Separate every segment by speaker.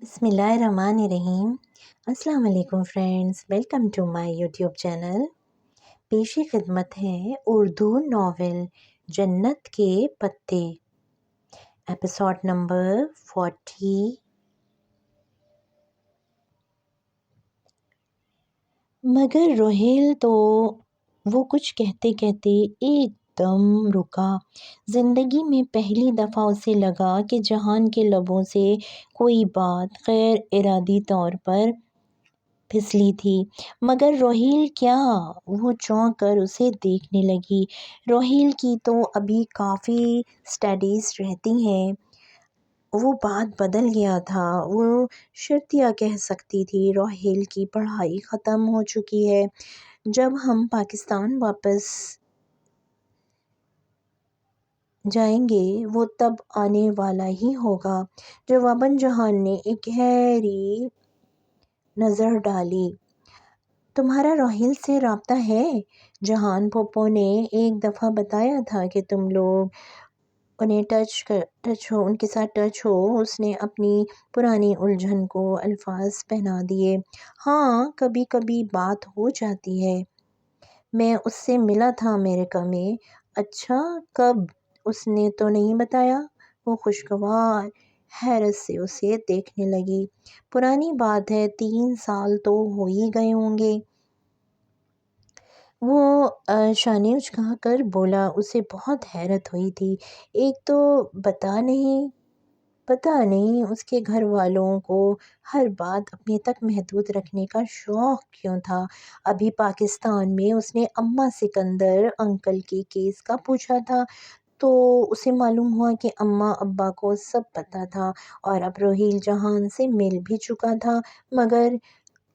Speaker 1: بسم اللہ الرحمن الرحیم۔ السلام علیکم friends, welcome to my YouTube channel. پیشی خدمت ہے اردو ناول جنت کے پتے، ایپیسوڈ نمبر 40۔ مگر روہیل تو وہ کچھ کہتے کہتے ایک دم رکا۔ زندگی میں پہلی دفعہ اسے لگا کہ جہان کے لبوں سے کوئی بات غیر ارادی طور پر پھسلی تھی۔ مگر روہیل کیا؟ وہ چونک کر اسے دیکھنے لگی۔ روہیل کی تو ابھی کافی اسٹڈیز رہتی ہیں۔ وہ بات بدل گیا تھا۔ وہ شرطیہ کہہ سکتی تھی روہیل کی پڑھائی ختم ہو چکی ہے۔ جب ہم پاکستان واپس جائیں گے وہ تب آنے والا ہی ہوگا۔ جواباً جہان نے ایک گہری نظر ڈالی۔ تمہارا روہیل سے رابطہ ہے؟ جہان پھوپھو نے ایک دفعہ بتایا تھا کہ تم لوگ ان کے ساتھ ٹچ ہو۔ اس نے اپنی پرانی الجھن کو الفاظ پہنا دیے۔ ہاں، کبھی کبھی بات ہو جاتی ہے۔ میں اس سے ملا تھا امریکہ میں۔ اچھا، کب؟ اس نے تو نہیں بتایا۔ وہ خوشگوار حیرت سے اسے دیکھنے لگی۔ پرانی بات ہے، 3 سال تو ہو ہی گئے ہوں گے۔ وہ شانے اچکا کر بولا۔ اسے بہت حیرت ہوئی تھی۔ ایک تو پتہ نہیں اس کے گھر والوں کو ہر بات اپنے تک محدود رکھنے کا شوق کیوں تھا۔ ابھی پاکستان میں اس نے اماں سکندر انکل کے کیس کا پوچھا تھا تو اسے معلوم ہوا کہ اماں ابا کو سب پتہ تھا، اور اب روہیل جہان سے مل بھی چکا تھا، مگر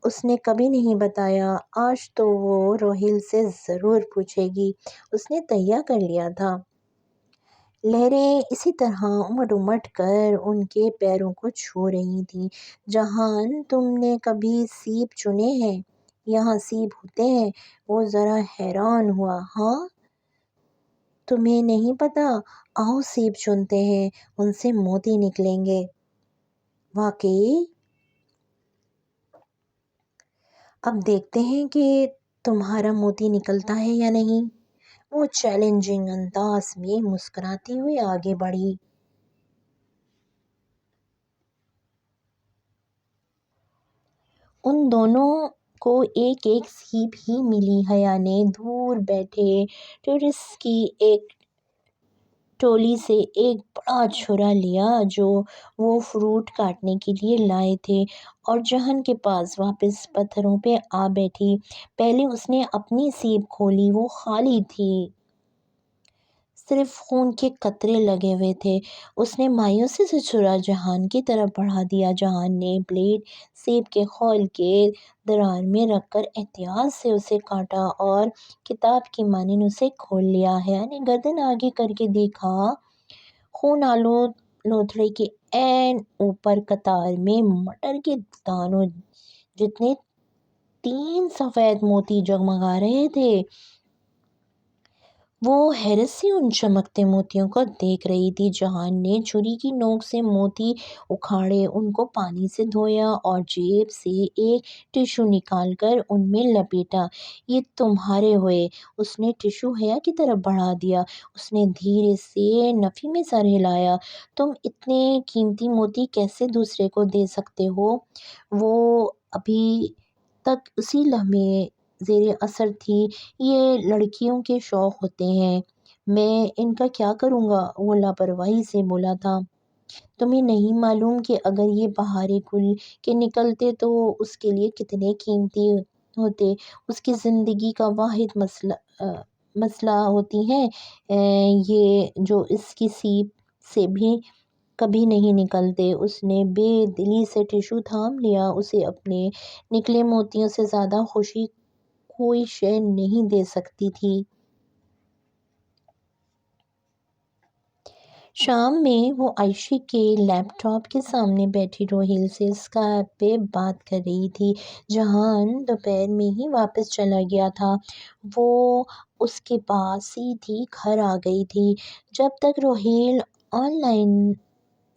Speaker 1: اس نے کبھی نہیں بتایا۔ آج تو وہ روہیل سے ضرور پوچھے گی، اس نے تہیہ کر لیا تھا۔ لہریں اسی طرح امڑ امڑ کر ان کے پیروں کو چھو رہی تھیں۔ جہان، تم نے کبھی سیب چنے ہیں؟ یہاں سیب ہوتے ہیں؟ وہ ذرا حیران ہوا۔ ہاں؟ تمہیں نہیں پتہ؟ آؤ سیب چنتے ہیں، ان سے موتی نکلیں گے۔ واقعی؟ اب دیکھتے ہیں کہ تمہارا موتی نکلتا ہے یا نہیں۔ وہ چیلنجنگ انداز میں مسکراتی ہوئی آگے بڑھی۔ ان دونوں کو ایک ایک سیب ہی ملی۔ حیا نے دور بیٹھے ٹورسٹ کی ایک ٹولی سے ایک بڑا چھرا لیا جو وہ فروٹ کاٹنے کے لیے لائے تھے، اور جہان کے پاس واپس پتھروں پہ آ بیٹھی۔ پہلے اس نے اپنی سیب کھولی، وہ خالی تھی، صرف خون کے قطرے لگے ہوئے تھے۔ اس نے مایوسی سے چھرا جہان کی طرف بڑھا دیا۔ جہان نے بلیڈ سیب کے خول کے درار میں رکھ کر احتیاط سے اسے کاٹا اور کتاب کی مانند اسے کھول لیا۔ حیا نے گردن آگے کر کے دیکھا۔ خون آلود لوتھڑے کے عین اوپر قطار میں مٹر کے دانوں جتنے 3 سفید موتی جگمگا رہے تھے۔ وہ حیرت سے ان چمکتے موتیوں کو دیکھ رہی تھی۔ جہان نے چھری کی نوک سے موتی اکھاڑے، ان کو پانی سے دھویا اور جیب سے ایک ٹشو نکال کر ان میں لپیٹا۔ یہ تمہارے ہوئے۔ اس نے ٹشو حیا کی طرف بڑھا دیا۔ اس نے دھیرے سے نفی میں سر ہلایا۔ تم اتنے قیمتی موتی کیسے دوسرے کو دے سکتے ہو؟ وہ ابھی تک اسی لمحے زیر اثر تھی۔ یہ لڑکیوں کے شوق ہوتے ہیں، میں ان کا کیا کروں گا؟ وہ لاپرواہی سے بولا تھا۔ تمہیں نہیں معلوم کہ اگر یہ بہارے گل کے نکلتے تو اس کے لیے کتنے قیمتی ہوتے؟ اس کی زندگی کا واحد مسئلہ ہوتی ہیں یہ جو اس کی سیب سے بھی کبھی نہیں نکلتے۔ اس نے بے دلی سے ٹشو تھام لیا۔ اسے اپنے نکلے موتیوں سے زیادہ خوشی کوئی شے نہیں دے سکتی تھی۔ شام میں وہ عائشہ کے لیپ ٹاپ کے سامنے بیٹھی روہیل سے اسکائپ پہ بات کر رہی تھی۔ جہان دوپہر میں ہی واپس چلا گیا تھا۔ وہ اس کے بعد سیدھی گھر آ گئی تھی۔ جب تک روہیل آن لائن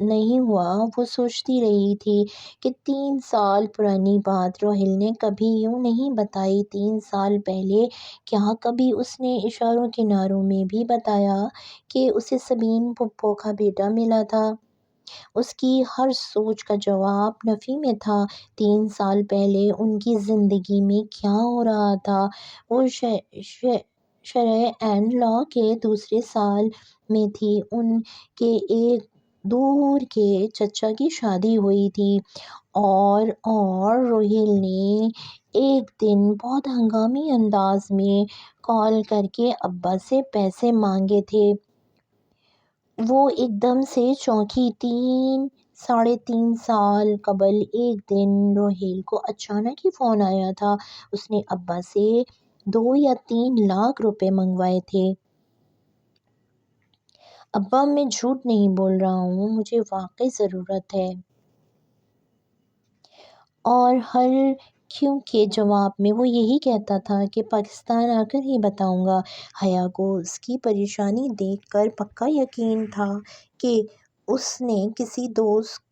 Speaker 1: نہیں ہوا، وہ سوچتی رہی تھی کہ 3 سال پرانی بات روہیل نے کبھی یوں نہیں بتائی۔ 3 سال پہلے کیا کبھی اس نے اشاروں کناروں میں بھی بتایا کہ اسے سبین پھپھو کا بیٹا ملا تھا؟ اس کی ہر سوچ کا جواب نفی میں تھا۔ 3 سال پہلے ان کی زندگی میں کیا ہو رہا تھا؟ وہ شرح عین لاء کے دوسرے سال میں تھی۔ ان کے ایک دور کے چچا کی شادی ہوئی تھی اور روہیل نے ایک دن بہت ہنگامی انداز میں کال کر کے ابا سے پیسے مانگے تھے۔ وہ ایک دم سے چونکی۔ 3 ساڑھے 3 سال قبل ایک دن روہیل کو اچانک ہی فون آیا تھا۔ اس نے ابا سے 2 یا 3 لاکھ روپے منگوائے تھے۔ ابا، میں جھوٹ نہیں بول رہا ہوں، مجھے واقعی ضرورت ہے۔ اور ہر کیوں کے جواب میں وہ یہی کہتا تھا کہ پاکستان آ کر ہی بتاؤں گا۔ حیا کو اس کی پریشانی دیکھ کر پکا یقین تھا کہ اس نے کسی دوست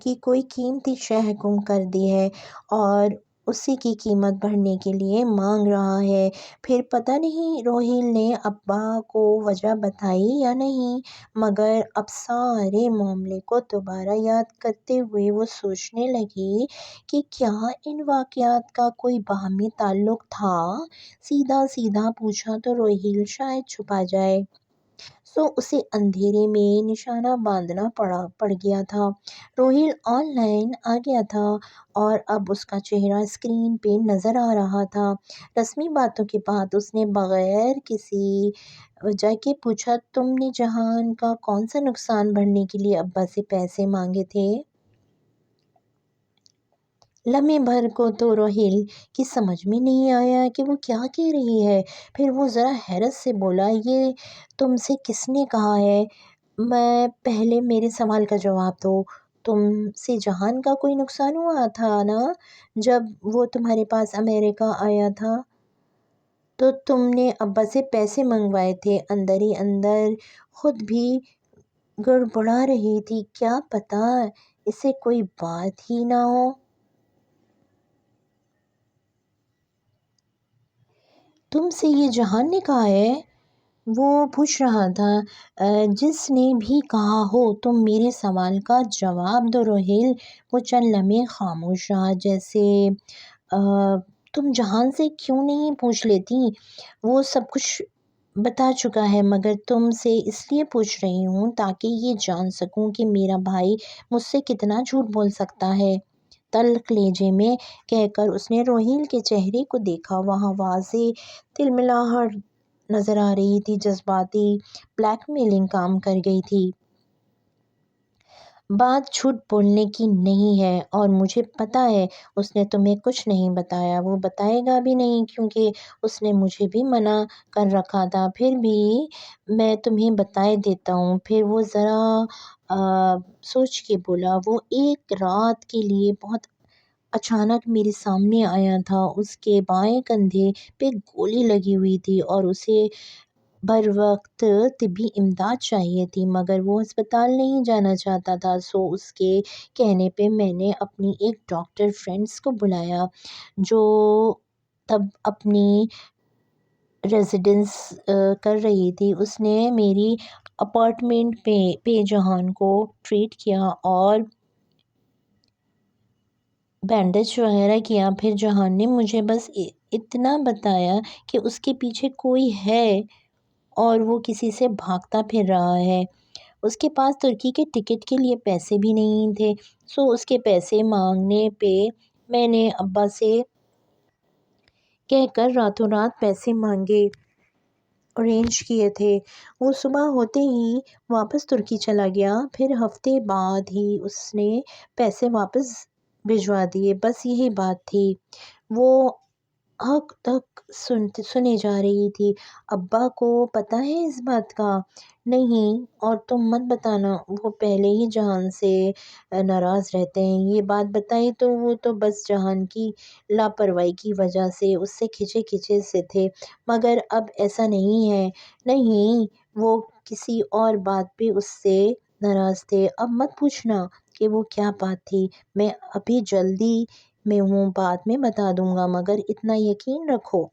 Speaker 1: کی کوئی قیمتی شے گم کر دی ہے اور اسی کی قیمت بھرنے کے لیے مانگ رہا ہے۔ پھر پتہ نہیں روہیل نے ابا کو وجہ بتائی یا نہیں، مگر اب سارے معاملے کو دوبارہ یاد کرتے ہوئے وہ سوچنے لگی کہ کیا ان واقعات کا کوئی باہمی تعلق تھا؟ سیدھا سیدھا پوچھا تو روہیل شاید چھپا جائے، سو اسے اندھیرے میں نشانہ باندھنا پڑ گیا تھا۔ روہیل آن لائن آ گیا تھا اور اب اس کا چہرہ اسکرین پہ نظر آ رہا تھا۔ رسمی باتوں کے بعد اس نے بغیر کسی وجہ کے پوچھا، تم نے جہان کا کون سا نقصان بھرنے کے لیے ابا سے پیسے مانگے تھے؟ لمحے بھر کو تو روہیل کی سمجھ میں نہیں آیا کہ وہ کیا کہہ رہی ہے۔ پھر وہ ذرا حیرت سے بولا، یہ تم سے کس نے کہا ہے؟ پہلے میرے سوال کا جواب دو۔ تم سے جہان کا کوئی نقصان ہوا تھا نا جب وہ تمہارے پاس امریکہ آیا تھا؟ تو تم نے ابا سے پیسے منگوائے تھے؟ اندر ہی اندر خود بھی گڑبڑا رہی تھی، کیا پتہ اسے کوئی بات ہی نہ ہو۔ تم سے یہ جہان نے کہا ہے؟ وہ پوچھ رہا تھا۔ جس نے بھی کہا ہو، تم میرے سوال کا جواب دو روہیل۔ وہ چند لمحے خاموش رہا، جیسے تم جہان سے کیوں نہیں پوچھ لیتی؟ وہ سب کچھ بتا چکا ہے، مگر تم سے اس لیے پوچھ رہی ہوں تاکہ یہ جان سکوں کہ میرا بھائی مجھ سے کتنا جھوٹ بول سکتا ہے۔ تلخ لہجے میں کہہ کر اس نے روہیل کے چہرے کو دیکھا۔ وہاں واضح تلملاہٹ نظر آ رہی تھی، جذباتی بلیک میلنگ کام کر گئی تھی۔ بات جھوٹ بولنے کی نہیں ہے اور مجھے پتہ ہے اس نے تمہیں کچھ نہیں بتایا، وہ بتائے گا بھی نہیں کیونکہ اس نے مجھے بھی منع کر رکھا تھا۔ پھر بھی میں تمہیں بتائے دیتا ہوں۔ پھر وہ ذرا سوچ کے بولا، وہ ایک رات کے لیے بہت اچانک میرے سامنے آیا تھا۔ اس کے بائیں کندھے پہ گولی لگی ہوئی تھی اور اسے بروقت طبی امداد چاہیے تھی، مگر وہ ہسپتال نہیں جانا چاہتا تھا۔ سو اس کے کہنے پہ میں نے اپنی ایک ڈاکٹر فرینڈس کو بلایا جو تب اپنی ریزیڈنس کر رہی تھی۔ اس نے میری اپارٹمنٹ پہ جہان کو ٹریٹ کیا اور بینڈیج وغیرہ کیا۔ پھر جہان نے مجھے بس اتنا بتایا کہ اس کے پیچھے کوئی ہے اور وہ کسی سے بھاگتا پھر رہا ہے۔ اس کے پاس ترکی کے ٹکٹ کے لیے پیسے بھی نہیں تھے، سو اس کے پیسے مانگنے پہ میں نے ابا سے کہہ کر راتوں رات پیسے مانگے ارینج کیے تھے۔ وہ صبح ہوتے ہی واپس ترکی چلا گیا، پھر ہفتے بعد ہی اس نے پیسے واپس بھجوا دیے۔ بس یہی بات تھی۔ وہ حق تک سنے جا رہی تھی۔ ابا کو پتہ ہے اس بات کا؟ نہیں، اور تم مت بتانا، وہ پہلے ہی جہان سے ناراض رہتے ہیں۔ یہ بات بتائی تو وہ تو بس جہان کی لاپرواہی کی وجہ سے اس سے کھچے سے تھے، مگر اب ایسا نہیں ہے۔ نہیں، وہ کسی اور بات پہ اس سے ناراض تھے۔ اب مت پوچھنا کہ وہ کیا بات تھی، میں ابھی جلدی میں ہوں، بعد میں بتا دوں گا، مگر اتنا یقین رکھو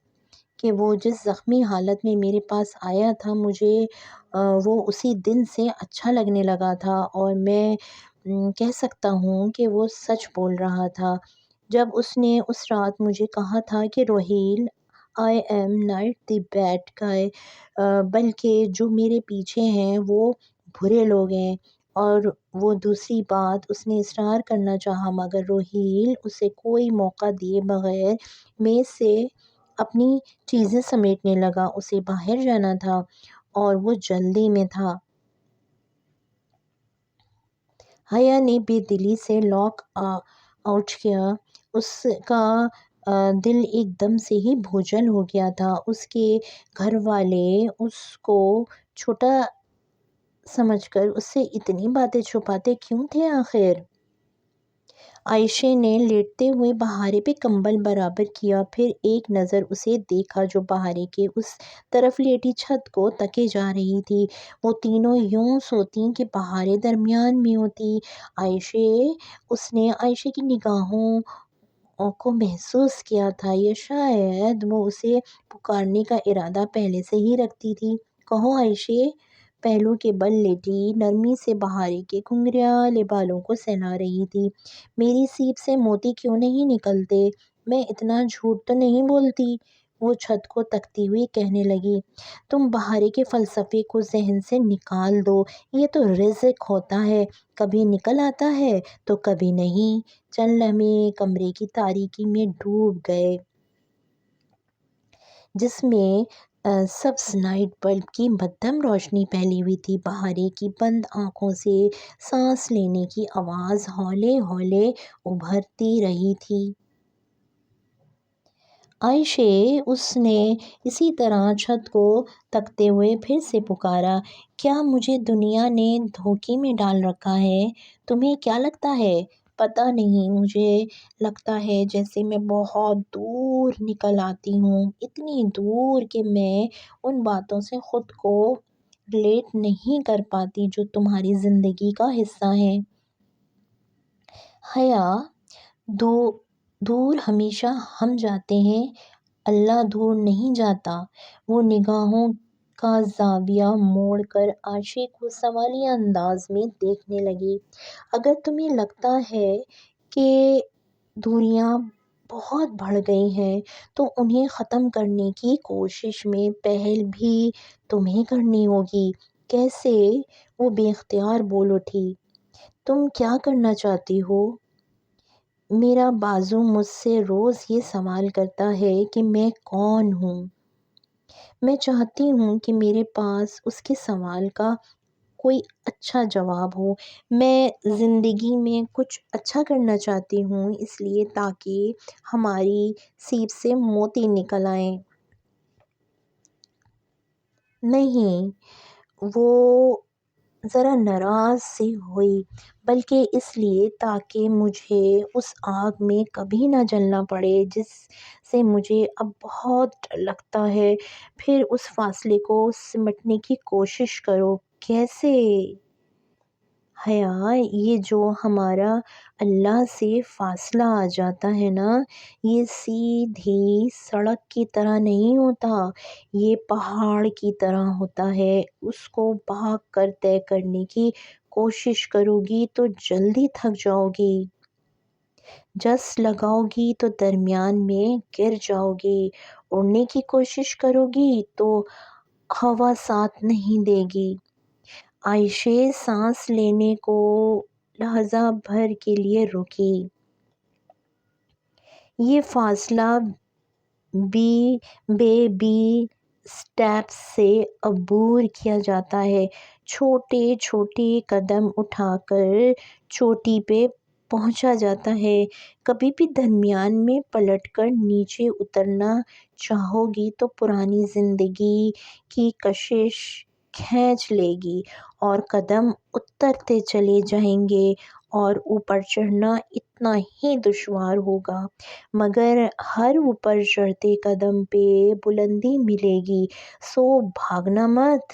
Speaker 1: کہ وہ جس زخمی حالت میں میرے پاس آیا تھا، مجھے وہ اسی دن سے اچھا لگنے لگا تھا، اور میں کہہ سکتا ہوں کہ وہ سچ بول رہا تھا جب اس نے اس رات مجھے کہا تھا کہ Rohail, I am not the bad guy, بلکہ جو میرے پیچھے ہیں وہ برے لوگ ہیں۔ اور وہ دوسری بات اس نے اصرار کرنا چاہا، مگر روہیل اسے کوئی موقع دیے بغیر میز سے اپنی چیزیں سمیٹنے لگا۔ اسے باہر جانا تھا اور وہ جلدی میں تھا۔ حیا نے بے دلی سے لاک آؤٹ کیا۔ اس کا دل ایک دم سے ہی بوجھل ہو گیا تھا۔ اس کے گھر والے اس کو چھوٹا سمجھ کر اس سے اتنی باتیں چھپاتے کیوں تھے آخر؟ عائشہ نے لیٹتے ہوئے بہارے پہ کمبل برابر کیا، پھر ایک نظر اسے دیکھا جو بہارے کے اس طرف لیٹی چھت کو تکے جا رہی تھی۔ وہ تینوں یوں سوتیں کہ بہارے درمیان میں ہوتی۔ اس نے عائشہ کی نگاہوں کو محسوس کیا تھا، یا شاید وہ اسے پکارنے کا ارادہ پہلے سے ہی رکھتی تھی۔ کہو عائشہ، پہلو کے بل لیٹی نرمی سے بہارے کے گھنگریالے بالوں کو سہلا رہی تھی۔ میری سیپ سے موتی کیوں نہیں نکلتے؟ میں اتنا جھوٹ تو نہیں بولتی، وہ چھت کو تکتی ہوئی کہنے لگی۔ تم بہارے کے فلسفے کو ذہن سے نکال دو، یہ تو رزق ہوتا ہے، کبھی نکل آتا ہے تو کبھی نہیں۔ چند لمحے کمرے کی تاریکی میں ڈوب گئے، جس میں سبز نائٹ بلب کی مدھم روشنی پھیلی ہوئی تھی۔ بہارے کی بند آنکھوں سے سانس لینے کی آواز ہولے ہولے ابھرتی رہی تھی۔ عائشہ، اس نے اسی طرح چھت کو تکتے ہوئے پھر سے پکارا، کیا مجھے دنیا نے دھوکے میں ڈال رکھا ہے؟ تمہیں کیا لگتا ہے؟ پتہ نہیں، مجھے لگتا ہے جیسے میں بہت دور نکل آتی ہوں، اتنی دور کہ میں ان باتوں سے خود کو ریلیٹ نہیں کر پاتی جو تمہاری زندگی کا حصہ ہیں۔ حیا، دور ہمیشہ ہم جاتے ہیں، اللہ دور نہیں جاتا۔ وہ نگاہوں کا زاویہ موڑ کر عائشہ کو سوالیہ انداز میں دیکھنے لگی۔ اگر تمہیں لگتا ہے کہ دوریاں بہت بڑھ گئی ہیں تو انہیں ختم کرنے کی کوشش میں پہل بھی تمہیں کرنی ہوگی۔ کیسے؟ وہ بے اختیار بول اٹھی۔ تم کیا کرنا چاہتی ہو؟ میرا بازو مجھ سے روز یہ سوال کرتا ہے کہ میں کون ہوں۔ میں چاہتی ہوں کہ میرے پاس اس کے سوال کا کوئی اچھا جواب ہو۔ میں زندگی میں کچھ اچھا کرنا چاہتی ہوں، اس لیے تاکہ ہماری سیپ سے موتی نکل آئیں۔ نہیں، وہ ذرا ناراض سی ہوئی، بلکہ اس لیے تاکہ مجھے اس آگ میں کبھی نہ جلنا پڑے جس سے مجھے اب بہت ڈر لگتا ہے۔ پھر اس فاصلے کو سمٹنے کی کوشش کرو۔ کیسے؟ حیا، یہ جو ہمارا اللہ سے فاصلہ آ جاتا ہے نا، یہ سیدھی سڑک کی طرح نہیں ہوتا، یہ پہاڑ کی طرح ہوتا ہے۔ اس کو بھاگ کر طے کرنے کی کوشش کرو گی تو جلدی تھک جاؤ گی، جس لگاؤ گی تو درمیان میں گر جاؤ گی، اڑنے کی کوشش کرو گی تو ہوا ساتھ نہیں دے گی۔ عائشہ سانس لینے کو لحظہ بھر کے لیے رکی۔ یہ فاصلہ بے سٹیپس سے عبور کیا جاتا ہے، چھوٹے چھوٹے قدم اٹھا کر چوٹی پہ پہنچا جاتا ہے۔ کبھی بھی درمیان میں پلٹ کر نیچے اترنا چاہو گی تو پرانی زندگی کی کشش کھینچ لے گی اور قدم اترتے چلے جائیں گے اور اوپر چڑھنا اتنا ہی دشوار ہوگا، مگر ہر اوپر چڑھتے قدم پہ بلندی ملے گی۔ سو بھاگنا مت،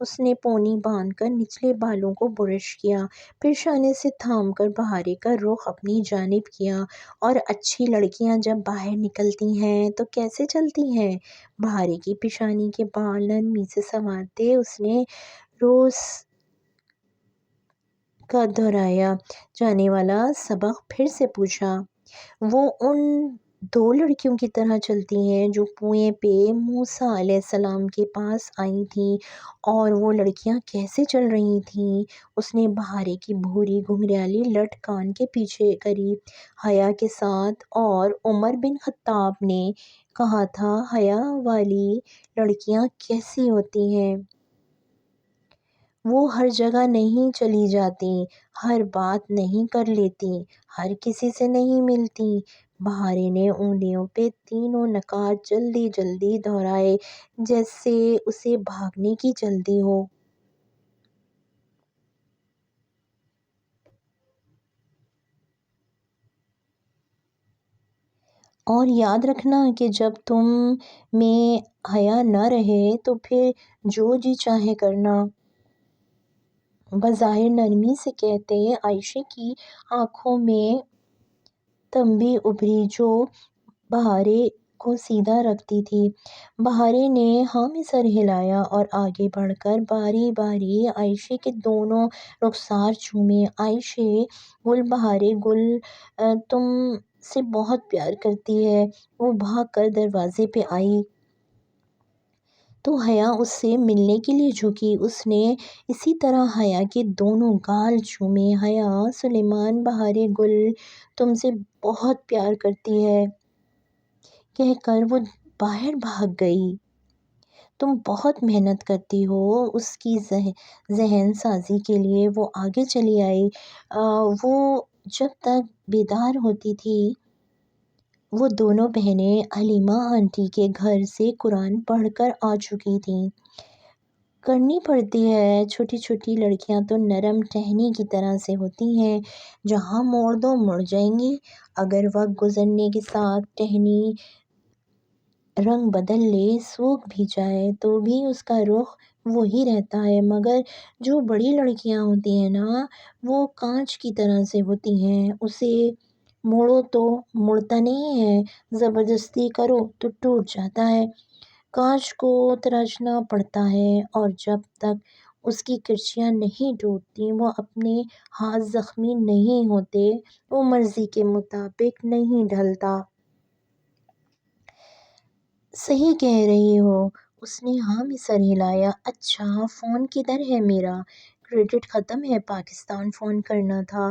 Speaker 1: اس نے پونی باندھ کر نچلے بالوں کو برش کیا، پھر شانے سے تھام کر بہارے کا رخ اپنی جانب کیا۔ اور اچھی لڑکیاں جب باہر نکلتی ہیں تو کیسے چلتی ہیں؟ بہارے کی پیشانی کے بال نرمی سے سنوارتے اس نے روز کا دہرایا جانے والا سبق پھر سے پوچھا۔ وہ ان دو لڑکیوں کی طرح چلتی ہیں جو کنویں پہ موسیٰ علیہ السلام کے پاس آئی تھیں، اور وہ لڑکیاں کیسے چل رہی تھیں؟ اس نے بہارے کی بھوری گھنگریالی لٹ کان کے پیچھے کری، حیا کے ساتھ۔ اور عمر بن خطاب نے کہا تھا، حیا والی لڑکیاں کیسی ہوتی ہیں؟ وہ ہر جگہ نہیں چلی جاتیں، ہر بات نہیں کر لیتیں، ہر کسی سے نہیں ملتیں۔ بہارے نے انگلیوں پہ تینوں نکات جلدی جلدی دہرائے، جیسے اسے بھاگنے کی جلدی ہو۔ اور یاد رکھنا کہ جب تم میں حیا نہ رہے تو پھر جو جی چاہے کرنا۔ بظاہر نرمی سے کہتے عائشہ کی آنکھوں میں تنبیہ ابھری جو بہارے کو سیدھا رکھتی تھی۔ بہارے نے ہاں میں سر ہلایا اور آگے بڑھ کر باری باری عائشہ کے دونوں رخسار چومے۔ عائشہ، گل بہارے گل تم سے بہت پیار کرتی ہے۔ وہ بھاگ کر دروازے پہ آئی تو حیا اس سے ملنے کے لیے جھکی۔ اس نے اسی طرح حیا کے دونوں گال چومے۔ حیا، سلیمان بہارے گل تم سے بہت پیار کرتی ہے کہہ کر وہ باہر بھاگ گئی۔ تم بہت محنت کرتی ہو۔ اس کی ذہن سازی کے لیے وہ آگے چلی آئی۔ وہ جب تک بیدار ہوتی تھی وہ دونوں بہنیں حلیمہ آنٹی کے گھر سے قرآن پڑھ کر آ چکی تھیں۔ کرنی پڑتی ہے، چھوٹی چھوٹی لڑکیاں تو نرم ٹہنی کی طرح سے ہوتی ہیں، جہاں موڑ دو مڑ جائیں گی۔ اگر وقت گزرنے کے ساتھ ٹہنی رنگ بدل لے، سوکھ بھی جائے، تو بھی اس کا رخ وہی رہتا ہے۔ مگر جو بڑی لڑکیاں ہوتی ہیں نا، وہ کانچ کی طرح سے ہوتی ہیں، اسے موڑو تو مڑتا نہیں ہے، زبردستی کرو تو ٹوٹ جاتا ہے۔ کانچ کو تراشنا پڑتا ہے، اور جب تک اس کی کرچیاں نہیں ٹوٹتی وہ اپنے ہاتھ زخمی نہیں ہوتے، وہ مرضی کے مطابق نہیں ڈھلتا۔ صحیح کہہ رہی ہو۔ اس نے ہاں میں سر ہلایا۔ اچھا، فون کدھر ہے میرا؟ کریڈٹ ختم ہے، پاکستان فون کرنا تھا۔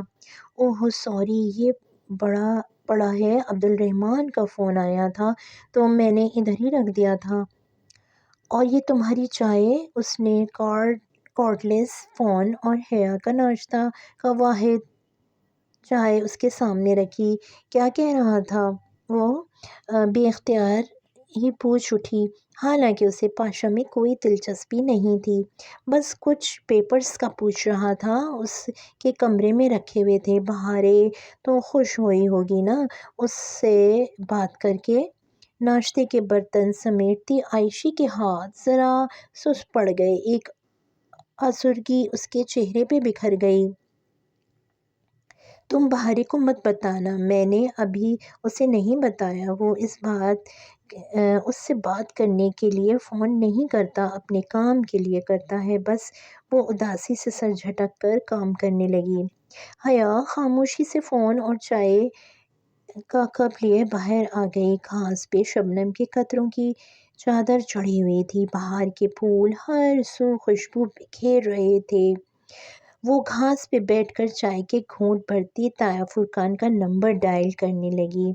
Speaker 1: اوہ سوری، یہ پڑا ہے، عبدالرحمن کا فون آیا تھا تو میں نے ادھر ہی رکھ دیا تھا۔ اور یہ تمہاری چائے؟ اس نے کارڈ لیس فون اور حیا کا ناشتہ کا واحد چائے اس کے سامنے رکھی۔ کیا کہہ رہا تھا وہ؟ بے اختیار ہی پوچھ اٹھی، حالانکہ اسے پاشا میں کوئی دلچسپی نہیں تھی، بس کچھ پیپرز کا پوچھ رہا تھا، اس کے کمرے میں رکھے ہوئے تھے۔ بہارے تو خوش ہوئی ہوگی نا اس سے بات کر کے۔ ناشتے کے برتن سمیٹتی عائشہ کے ہاتھ ذرا سست پڑ گئے، ایک آزردگی اس کے چہرے پہ بکھر گئی۔ تم بہارے کو مت بتانا، میں نے ابھی اسے نہیں بتایا، وہ اس سے بات کرنے کے لیے فون نہیں کرتا، اپنے کام کے لیے کرتا ہے بس۔ وہ اداسی سے سر جھٹک کر کام کرنے لگی۔ حیا خاموشی سے فون اور چائے کا کپ لیے باہر آ گئی۔ گھاس پہ شبنم کے قطروں کی چادر چڑھی ہوئی تھی، بہار کے پھول ہر سو خوشبو بکھیر رہے تھے۔ وہ گھاس پہ بیٹھ کر چائے کے گھونٹ بھرتی تایا فرقان کا نمبر ڈائل کرنے لگی۔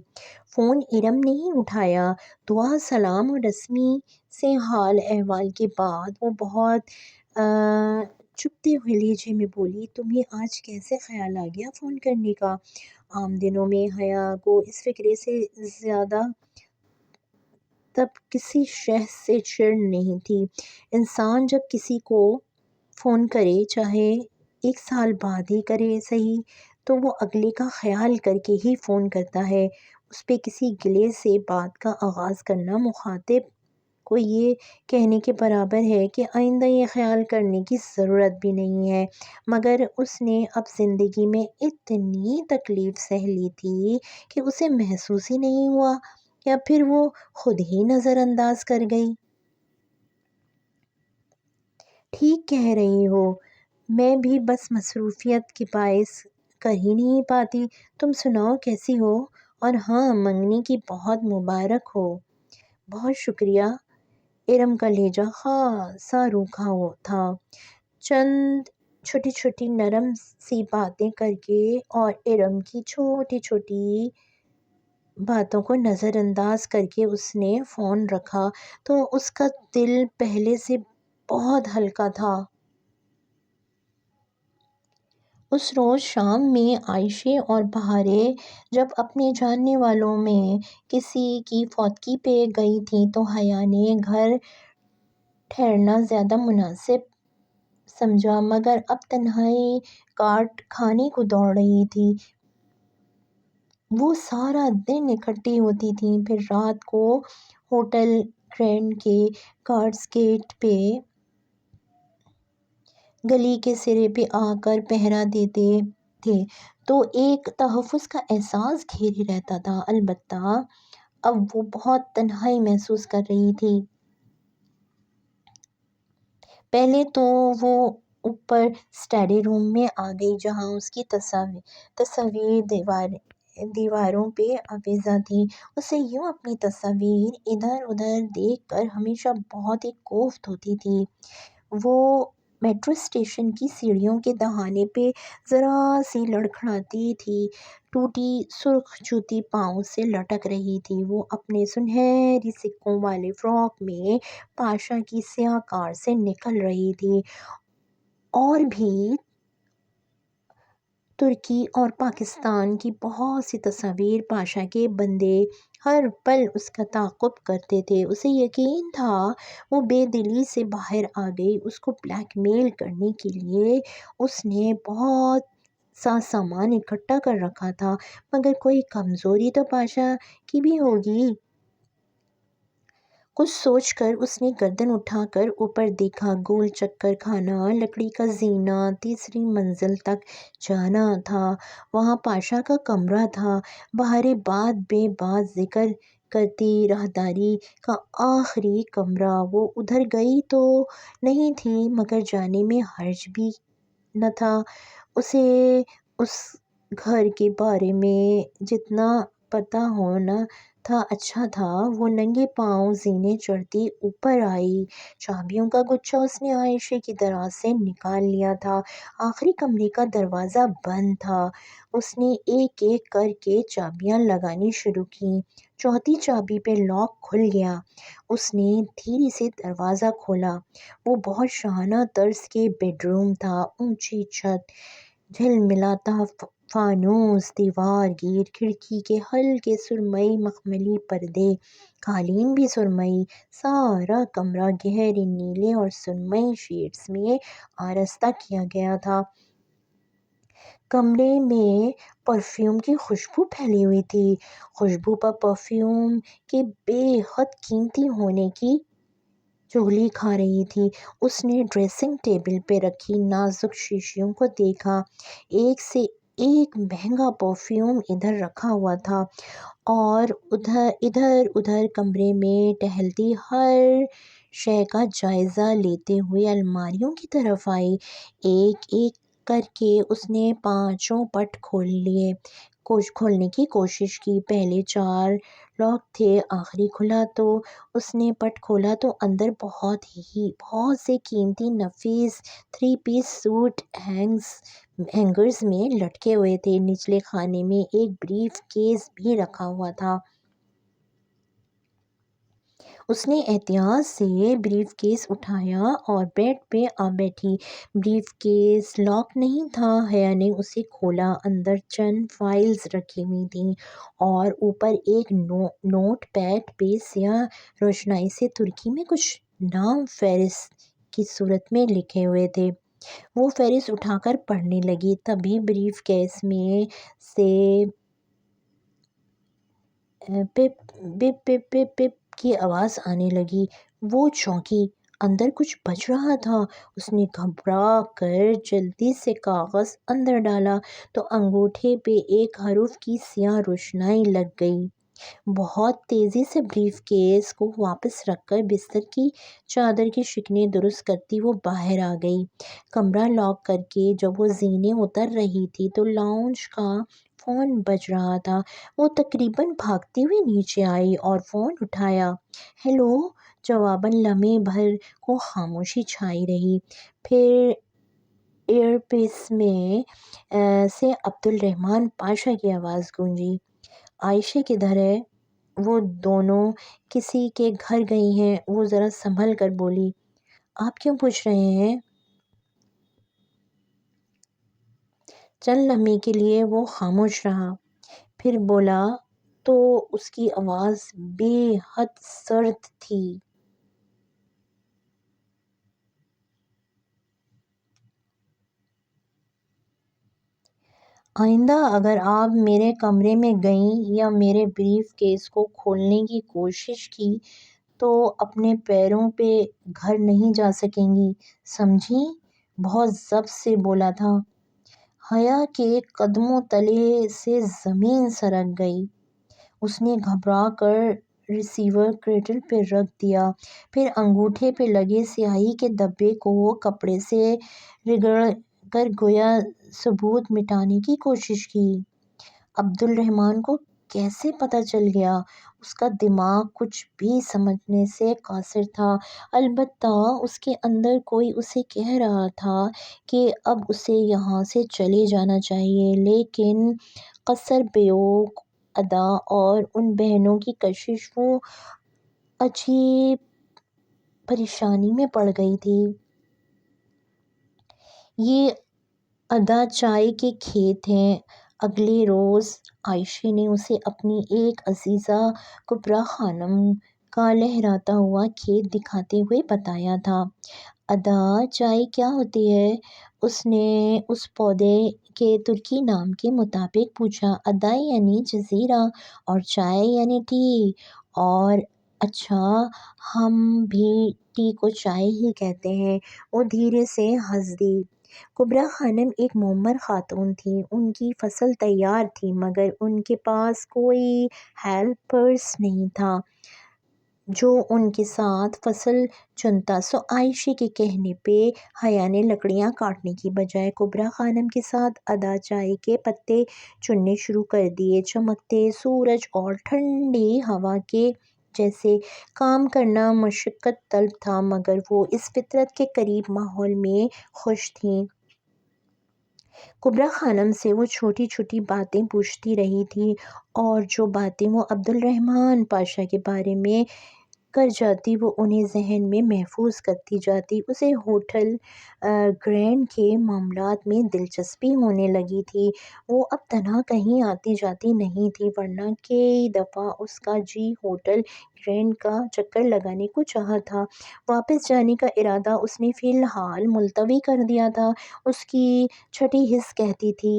Speaker 1: فون ارم نے ہی اٹھایا۔ دعا سلام اور رسمی سے حال احوال کے بعد وہ بہت چپتے ہوئے لہجے میں بولی، تمہیں آج کیسے خیال آ گیا فون کرنے کا؟ عام دنوں میں حیا کو اس فقرے سے زیادہ تب کسی شخص سے چڑ نہیں تھی۔ انسان جب کسی کو فون کرے، چاہے 1 سال بعد ہی کرے سہی، تو وہ اگلے کا خیال کر کے ہی فون کرتا ہے۔ اس پہ کسی گلے سے بات کا آغاز کرنا مخاطب کو یہ کہنے کے برابر ہے کہ آئندہ یہ خیال کرنے کی ضرورت بھی نہیں ہے، مگر اس نے اب زندگی میں اتنی تکلیف سہ لی تھی کہ اسے محسوس ہی نہیں ہوا، یا پھر وہ خود ہی نظر انداز کر گئی۔ ٹھیک کہہ رہی ہو، میں بھی بس مصروفیت کے باعث کر ہی نہیں پاتی۔ تم سناؤ کیسی ہو؟ اور ہاں، منگنی کی بہت مبارک ہو۔ بہت شکریہ۔ ارم کا لہجہ خاصا روکھا تھا، چند چھوٹی چھوٹی نرم سی باتیں کر کے اور ارم کی چھوٹی چھوٹی باتوں کو نظر انداز کر کے اس نے فون رکھا تو اس کا دل پہلے سے بہت ہلکا تھا۔ اس روز شام میں عائشہ اور بہارے جب اپنے جاننے والوں میں کسی کی فوتگی پہ گئی تھیں تو حیا نے گھر ٹھہرنا زیادہ مناسب سمجھا، مگر اب تنہائی کاٹ کھانے کو دوڑ رہی تھی۔ وہ سارا دن اکٹھی ہوتی تھیں، پھر رات کو ہوٹل گرینڈ کے گارڈز گیٹ پہ گلی کے سرے پہ آ کر پہرا دیتے تھے تو ایک تحفظ کا احساس گھیرے رہتا تھا۔ البتہ اب وہ بہت تنہائی محسوس کر رہی تھی۔ پہلے تو وہ اوپر اسٹڈی روم میں آ گئی جہاں اس کی تصاویر دیواروں پہ آویزاں تھیں۔ اسے یوں اپنی تصاویر ادھر ادھر دیکھ کر ہمیشہ بہت ہی کوفت ہوتی تھی۔ وہ میٹرو اسٹیشن کی سیڑھیوں کے دہانے پہ ذرا سی لڑکھڑاتی تھی، ٹوٹی سرخ جوتی پاؤں سے لٹک رہی تھی۔ وہ اپنے سنہری سکوں والے فراک میں پاشا کی سیاہ کار سے نکل رہی تھی، اور بھی ترکی اور پاکستان کی بہت سی تصاویر۔ پاشا کے بندے ہر پل اس کا تعاقب کرتے تھے۔ اسے یقین تھا وہ بے دلی سے باہر آ گئی۔ اس کو بلیک میل کرنے کے لیے اس نے بہت سا سامان اکٹھا کر رکھا تھا، مگر کوئی کمزوری تو پاشا کی بھی ہوگی۔ کچھ سوچ کر اس نے گردن اٹھا کر اوپر دیکھا۔ گول چکر کھانا، لکڑی کا زینہ، تیسری منزل تک جانا تھا۔ وہاں پاشا کا کمرہ تھا۔ بہارے بات بے بات ذکر کرتی راہداری کا آخری کمرہ۔ وہ ادھر گئی تو نہیں تھی، مگر جانے میں حرج بھی نہ تھا۔ اسے اس گھر کے بارے میں جتنا پتہ ہونا تھا اچھا تھا۔ وہ ننگے پاؤں زینے چڑھتی اوپر آئی۔ چابیوں کا گچھا اس نے عائشہ کی دراز سے نکال لیا تھا۔ آخری کمرے کا دروازہ بند تھا۔ اس نے ایک ایک کر کے چابیاں لگانی شروع کیں۔ چوتھی چابی پہ لاک کھل گیا۔ اس نے دھیرے سے دروازہ کھولا۔ وہ بہت شاہانہ طرز کے بیڈ روم تھا۔ اونچی چھت، جھلملاتا فانوس دیوار گیر، کھڑکی کے ہلکے سرمئی مخملی پردے، قالین بھی سرمئی۔ سارا کمرہ گہرے نیلے اور سرمئی شیڈز میں آراستہ کیا گیا تھا۔ کمرے میں پرفیوم کی خوشبو پھیلی ہوئی تھی۔ خوشبو پرفیوم کے بے حد قیمتی ہونے کی چغلی کھا رہی تھی۔ اس نے ڈریسنگ ٹیبل پہ رکھی نازک شیشیوں کو دیکھا۔ ایک سے ایک مہنگا پرفیوم ادھر رکھا ہوا تھا، اور ادھر ادھر کمرے میں ٹہلتی ہر شے کا جائزہ لیتے ہوئے الماریوں کی طرف آئی۔ ایک ایک کر کے اس نے پانچوں پٹ کھولنے کی کوشش کی۔ پہلے چار لاک تھے، آخری کھلا تو اس نے پٹ کھولا تو اندر بہت سے قیمتی نفیس 3 پیس سوٹ ہینگرز میں لٹکے ہوئے تھے۔ نچلے خانے میں ایک بریف کیس بھی رکھا ہوا تھا۔ اس نے احتیاط سے بریف کیس اٹھایا اور بیڈ پہ آ بیٹھی۔ بریف کیس لاک نہیں تھا۔ حیا نے اسے کھولا۔ اندر چند فائلز رکھی ہوئی تھیں، اور اوپر ایک نوٹ پیڈ پہ سیاہ روشنائی سے ترکی میں کچھ نام فہرست کی صورت میں لکھے ہوئے تھے۔ وہ فہرست اٹھا کر پڑھنے لگی۔ تبھی بریف کیس میں سے پپ پپ پپ پپ پپ کی آواز آنے لگی۔ وہ چونکی، اندر کچھ بج رہا تھا۔ اس نے گھبرا کر جلدی سے کاغذ اندر ڈالا تو انگوٹھے پہ ایک حرف کی سیاہ روشنائی لگ گئی۔ بہت تیزی سے بریف کیس کو واپس رکھ کر بستر کی چادر کی شکنیں درست کرتی وہ باہر آ گئی۔ کمرہ لاک کر کے جب وہ زینے اتر رہی تھی تو لاؤنج کا فون بج رہا تھا۔ وہ تقریباً بھاگتی ہوئی نیچے آئی اور فون اٹھایا۔ ہیلو! جواباً لمحے بھر کو خاموشی چھائی رہی، پھر ایئر پیس میں سے عبدالرحمن پاشا کی آواز گونجی۔ عائشہ کدھر ہے؟ وہ دونوں کسی کے گھر گئی ہیں۔ وہ ذرا سنبھل کر بولی۔ آپ کیوں پوچھ رہے ہیں؟ چند لمحے کے لیے وہ خاموش رہا، پھر بولا تو اس کی آواز بے حد سرد تھی۔ آئندہ اگر آپ میرے کمرے میں گئیں یا میرے بریف کیس کو کھولنے کی کوشش کی تو اپنے پیروں پہ گھر نہیں جا سکیں گی، سمجھی؟ بہت ضبط سے بولا تھا۔ حیا کے قدموں تلے سے زمین سرک گئی۔ اس نے گھبرا کر ریسیور کریٹل پہ رکھ دیا، پھر انگوٹھے پہ لگے سیاہی کے دھبے کو کپڑے سے رگڑ کر گویا ثبوت مٹانے کی کوشش کی۔ عبدالرحمن کو کیسے پتہ چل گیا؟ اس کا دماغ کچھ بھی سمجھنے سے قاصر تھا، البتہ اس کے اندر کوئی اسے کہہ رہا تھا کہ اب اسے یہاں سے چلے جانا چاہیے، لیکن قصر بیوق ادا اور ان بہنوں کی کشش وہ عجیب پریشانی میں پڑ گئی تھی۔ یہ ادا چائے کے کھیت ہیں۔ اگلے روز عائشہ نے اسے اپنی ایک عزیزہ کبریٰ خانم کا لہراتا ہوا کھیت دکھاتے ہوئے بتایا تھا۔ ادا چائے کیا ہوتی ہے؟ اس نے اس پودے کے ترکی نام کے مطابق پوچھا۔ ادا یعنی جزیرہ اور چائے یعنی ٹی۔ اور اچھا، ہم بھی ٹی کو چائے ہی کہتے ہیں۔ وہ دھیرے سے ہنس دی۔ کبریٰ خانم ایک معمر خاتون تھیں۔ ان کی فصل تیار تھی مگر ان کے پاس کوئی ہیلپرز نہیں تھا جو ان کے ساتھ فصل چنتا، سو عائشہ کے کہنے پہ حیا نے لکڑیاں کاٹنے کی بجائے کبریٰ خانم کے ساتھ ادا چائے کے پتے چننے شروع کر دیے۔ چمکتے سورج اور ٹھنڈی ہوا کے جیسے کام کرنا مشقت طلب تھا مگر وہ اس فطرت کے قریب ماحول میں خوش تھیں۔ کبریٰ خانم سے وہ چھوٹی چھوٹی باتیں پوچھتی رہی تھی اور جو باتیں وہ عبدالرحمن پاشا کے بارے میں کر جاتی وہ انہیں ذہن میں محفوظ کرتی جاتی۔ اسے ہوٹل گرینڈ کے معاملات میں دلچسپی ہونے لگی تھی۔ وہ اب تنہا کہیں آتی جاتی نہیں تھی، ورنہ کئی دفعہ اس کا جی ہوٹل گرینڈ کا چکر لگانے کو چاہا تھا۔ واپس جانے کا ارادہ اس نے فی الحال ملتوی کر دیا تھا۔ اس کی چھٹی حس کہتی تھی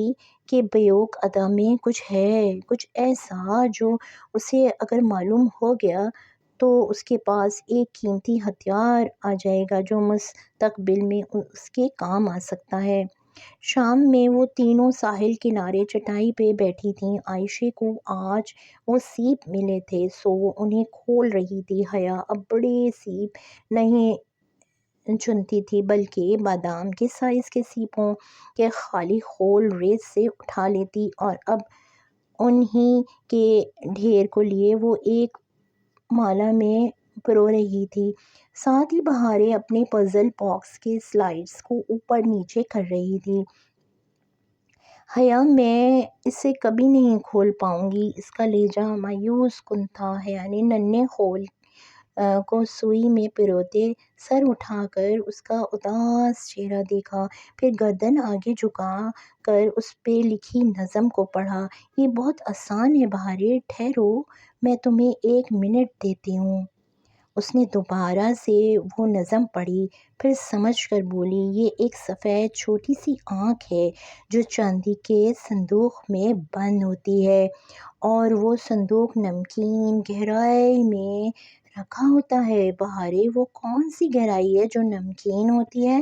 Speaker 1: کہ بیوق ادا میں کچھ ہے، کچھ ایسا جو اسے اگر معلوم ہو گیا تو اس کے پاس ایک قیمتی ہتھیار آ جائے گا جو مستقبل میں اس کے کام آ سکتا ہے۔ شام میں وہ تینوں ساحل کنارے چٹائی پہ بیٹھی تھیں۔ عائشہ کو آج وہ سیب ملے تھے سو وہ انہیں کھول رہی تھی۔ حیا اب بڑے سیب نہیں چنتی تھی بلکہ بادام کے سائز کے سیبوں کے خالی خول ریت سے اٹھا لیتی اور اب انہی کے ڈھیر کو لیے وہ ایک مالا میں پرو رہی تھی، ساتھ ہی بہاریں اپنے پزل باکس کے سلائڈز کو اوپر نیچے کر رہی تھی۔ حیا میں اسے کبھی نہیں کھول پاؤں گی، اس کا لہجہ مایوس کن تھا۔ حیا نے ننھے خول کو سوئی میں پروتے سر اٹھا کر اس کا اداس چہرہ دیکھا، پھر گردن آگے جھکا کر اس پہ لکھی نظم کو پڑھا۔ یہ بہت آسان ہے بہاریں، ٹھہرو، میں تمہیں 1 منٹ دیتی ہوں۔ اس نے دوبارہ سے وہ نظم پڑھی، پھر سمجھ کر بولی، یہ ایک سفید چھوٹی سی آنکھ ہے جو چاندی کے صندوق میں بند ہوتی ہے اور وہ صندوق نمکین گہرائی میں رکھا ہوتا ہے۔ بہارے وہ کون سی گہرائی ہے جو نمکین ہوتی ہے؟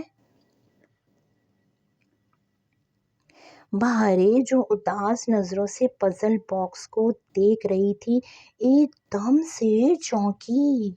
Speaker 1: بہارے جو اداس نظروں سے پزل باکس کو دیکھ رہی تھی ایک دم سے چونکی۔